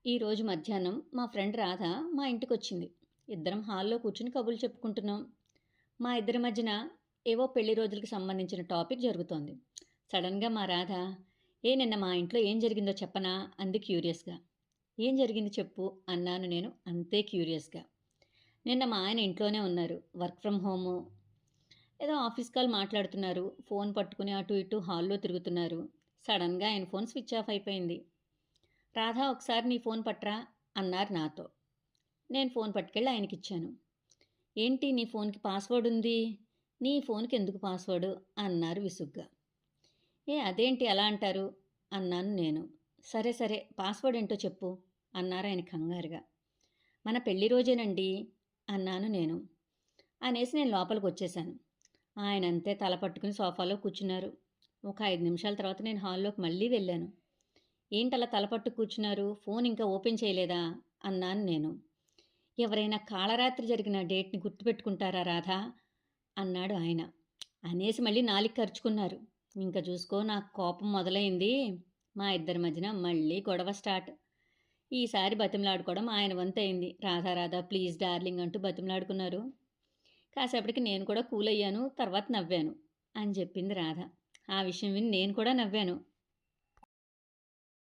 ఈరోజు మధ్యాహ్నం మా ఫ్రెండ్ రాధ మా ఇంటికొచ్చింది. ఇద్దరం హాల్లో కూర్చుని కబుర్లు చెప్పుకుంటున్నాం. మా ఇద్దరి మధ్యన ఏవో పెళ్లి రోజులకు సంబంధించిన టాపిక్ జరుగుతోంది. సడన్గా మా రాధ, నిన్న మా ఇంట్లో ఏం జరిగిందో చెప్పనా అంది క్యూరియస్గా. ఏం జరిగింది చెప్పు అన్నాను నేను అంతే క్యూరియస్గా. నిన్న మా ఆయన ఇంట్లోనే ఉన్నారు. Work from home. ఏదో ఆఫీస్ కాల్ మాట్లాడుతున్నారు. ఫోన్ పట్టుకుని అటు ఇటు హాల్లో తిరుగుతున్నారు. సడన్గా ఆయన ఫోన్ స్విచ్ ఆఫ్ అయిపోయింది. రాధా, ఒకసారి నీ ఫోన్ పట్రా అన్నారు నాతో. నేను ఫోన్ పట్టుకెళ్ళి ఆయనకిచ్చాను. ఏంటి నీ ఫోన్కి పాస్వర్డ్ ఉంది? నీ ఫోన్కి ఎందుకు పాస్వర్డు అన్నారు విసుగ్గా. అదేంటి అలా అంటారు అన్నాను నేను. సరే సరే పాస్వర్డ్ ఏంటో చెప్పు అన్నారు ఆయన కంగారుగా. మన పెళ్లి రోజేనండి అన్నాను నేను. అనేసి నేను లోపలికి వచ్చేశాను. ఆయన అంతే తల పట్టుకుని సోఫాలో కూర్చున్నారు. ఒక 5 నిమిషాల తర్వాత నేను హాల్లోకి మళ్ళీ వెళ్ళాను. ఏంటలా తలపట్టు కూర్చున్నారు? ఫోన్ ఇంకా ఓపెన్ చేయలేదా అన్నాను నేను. ఎవరైనా కాళరాత్రి జరిగిన డేట్ని గుర్తుపెట్టుకుంటారా రాధా అన్నాడు ఆయన. అనేసి మళ్ళీ నాలిక కరుచుకున్నారు. ఇంకా చూసుకో, నాకు కోపం మొదలైంది. మా ఇద్దరి మధ్యన మళ్ళీ గొడవ స్టార్ట్. ఈసారి బతిమలాడుకోవడం ఆయన వంతయింది. రాధా రాధా ప్లీజ్ డార్లింగ్ అంటూ బతిమలాడుకున్నారు. కాసేపటికి నేను కూడా కూల్ అయ్యాను. తర్వాత నవ్వాను అని చెప్పింది రాధ. ఆ విషయం విని నేను కూడా నవ్వాను.